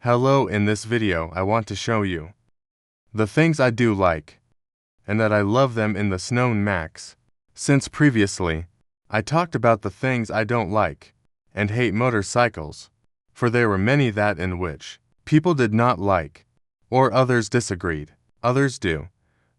Hello, in this video I want to show you the things I do like, and that I love them in the Nmax. Since previously, I talked about the things I don't like and hate motorcycles, for there were many that in which people did not like, or others disagreed, others do.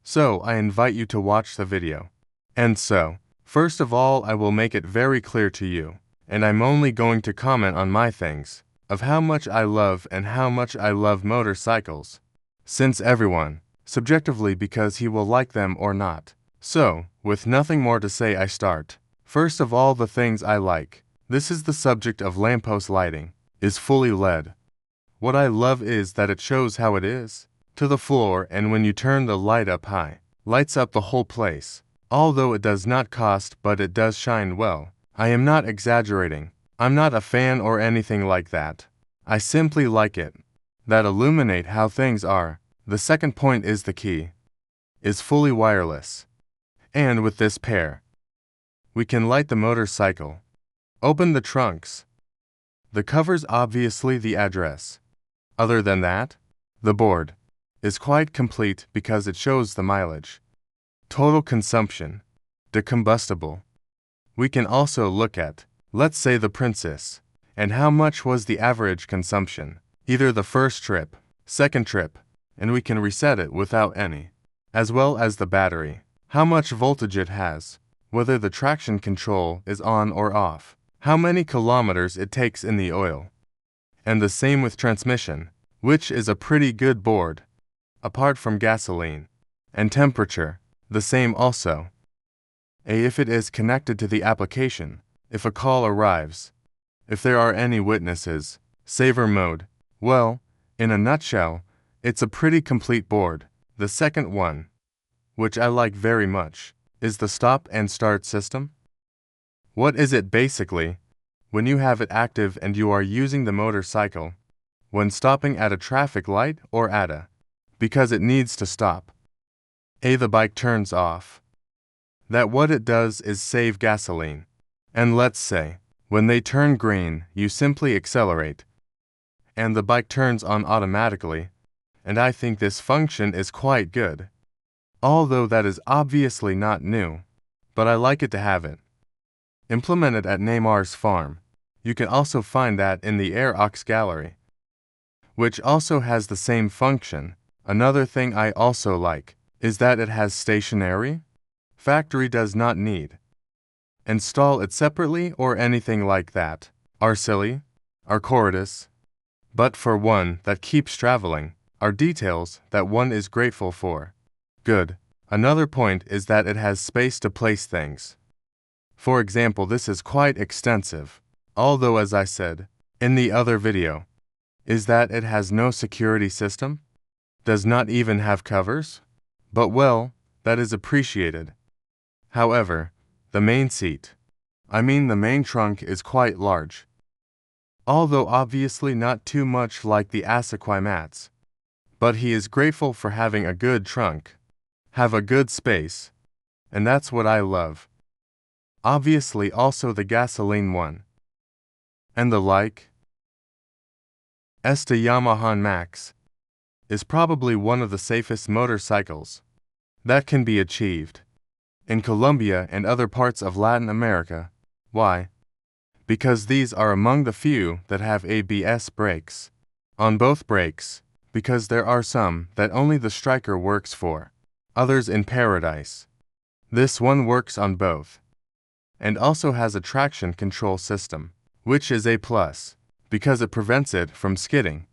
So I invite you to watch the video. And so, first of all, I will make it very clear to you, and I'm only going to comment on my things, of how much I love and how much I love motorcycles, since everyone, subjectively, because he will like them or not. So, with nothing more to say, I start. First of all, the things I like. This is the subject of lamppost lighting, is fully LED. What I love is that it shows how it is, to the floor, and when you turn the light up high, lights up the whole place. Although it does not cost, but it does shine well. I am not exaggerating. I'm not a fan or anything like that. I simply like it. That illuminate how things are. The second point is the key. Is fully wireless. And with this pair, we can light the motorcycle. Open the trunks. The covers, obviously the address. Other than that, the board is quite complete because it shows the mileage, total consumption, decombustible. We can also look at, let's say, the Princess, and how much was the average consumption, either the first trip, second trip, and we can reset it without any, as well as the battery, how much voltage it has, whether the traction control is on or off, how many kilometers it takes in the oil. And the same with transmission, which is a pretty good board, apart from gasoline, and temperature, the same also. If it is connected to the application, if a call arrives, if there are any witnesses, saver mode, well, in a nutshell, it's a pretty complete board. The second one, which I like very much, is the stop and start system. What is it basically? When you have it active and you are using the motorcycle, when stopping at a traffic light or at a, because it needs to stop, the bike turns off. That what it does is save gasoline. And let's say, when they turn green, you simply accelerate, and the bike turns on automatically, and I think this function is quite good. Although that is obviously not new, but I like it to have it. Implemented at Nmax farm. You can also find that in the Air Aux gallery, which also has the same function. Another thing I also like is that it has stationary. Factory does not need install it separately or anything like that. Are silly, are courteous, but for one that keeps traveling, are details that one is grateful for. Good. Another point is that it has space to place things. For example, this is quite extensive, although as I said in the other video, is that it has no security system, does not even have covers, but well, that is appreciated. However, the main seat, the main trunk is quite large. Although obviously not too much like the Mats, but he is grateful for having a good trunk, have a good space, and that's what I love. Obviously also the gasoline one. And the like. The Yamaha Nmax is probably one of the safest motorcycles that can be achieved in Colombia and other parts of Latin America. Why? Because these are among the few that have ABS brakes on both brakes, because there are some that only the striker works for, others in paradise. This one works on both, and also has a traction control system, which is a plus, because it prevents it from skidding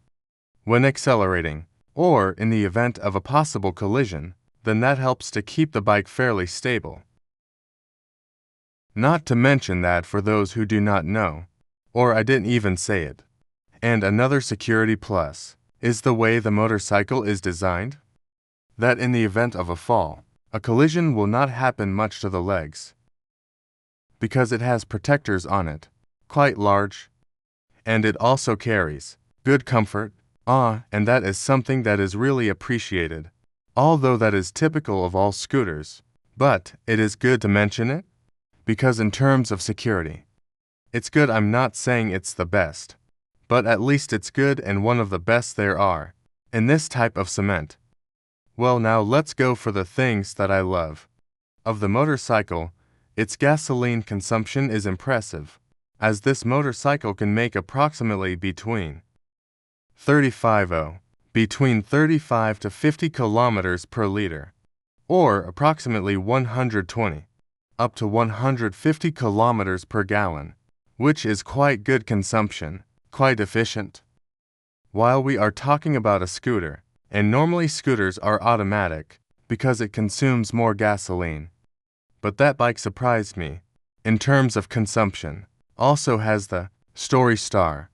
when accelerating, or in the event of a possible collision, then that helps to keep the bike fairly stable. Not to mention that for those who do not know, or I didn't even say it, and another security plus is the way the motorcycle is designed, that in the event of a fall, a collision will not happen much to the legs, because it has protectors on it, quite large, and it also carries good comfort, and that is something that is really appreciated, although that is typical of all scooters, but it is good to mention it, because in terms of security, it's good. I'm not saying it's the best, but at least it's good and one of the best there are in this type of cement. Well, now let's go for the things that I love. Of the motorcycle, its gasoline consumption is impressive, as this motorcycle can make approximately between 35 to 50 kilometers per liter, or approximately 120 up to 150 kilometers per gallon, which is quite good consumption, quite efficient. While we are talking about a scooter, and normally scooters are automatic because it consumes more gasoline, but that bike surprised me in terms of consumption. Also has the story star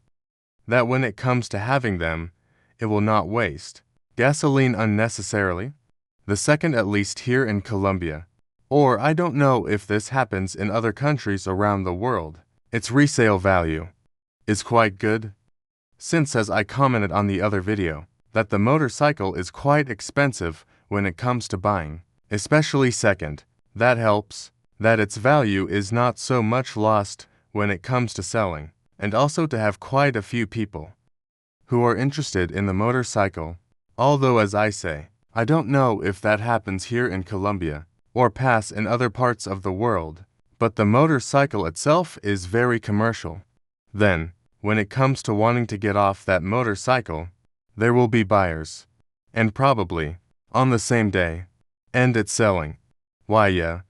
that when it comes to having them, it will not waste gasoline unnecessarily. The second, at least here in Colombia, or I don't know if this happens in other countries around the world, its resale value is quite good. Since, as I commented on the other video, that the motorcycle is quite expensive when it comes to buying, especially second, that helps, that its value is not so much lost when it comes to selling, and also to have quite a few people who are interested in the motorcycle. Although, as I say, I don't know if that happens here in Colombia or pass in other parts of the world, but the motorcycle itself is very commercial. Then, when it comes to wanting to get off that motorcycle, there will be buyers, and probably on the same day, and it's selling. Why, yeah.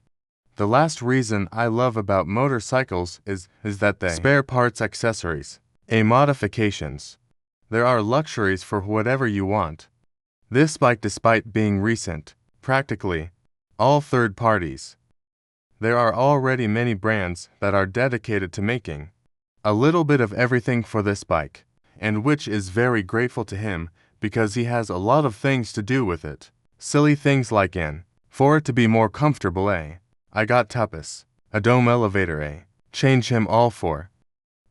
The last reason I love about motorcycles is that they spare parts, accessories, modifications. There are luxuries for whatever you want. This bike, despite being recent, practically all third parties. There are already many brands that are dedicated to making a little bit of everything for this bike, and which is very grateful to him because he has a lot of things to do with it. Silly things like for it to be more comfortable, I got tapas, a dome elevator, change him all for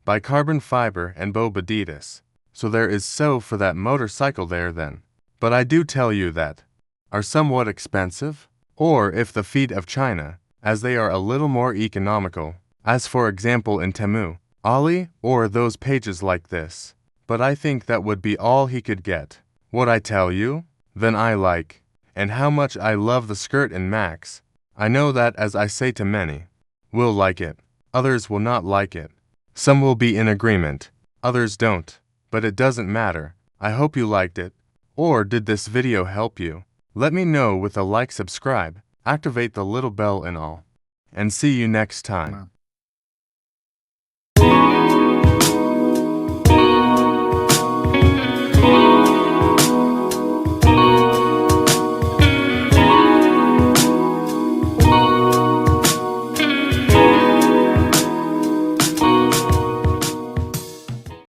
by carbon fiber and bobaditas. So there is so for that motorcycle there then. But I do tell you that are somewhat expensive, or if the feet of China, as they are a little more economical, as for example in Temu, Ali, or those pages like this. But I think that would be all he could get. What I tell you, then I like, and how much I love the skirt in Max. I know that, as I say to many, will like it, others will not like it. Some will be in agreement, others don't, but it doesn't matter. I hope you liked it. Or did this video help you? Let me know with a like, subscribe, activate the little bell and all. And see you next time.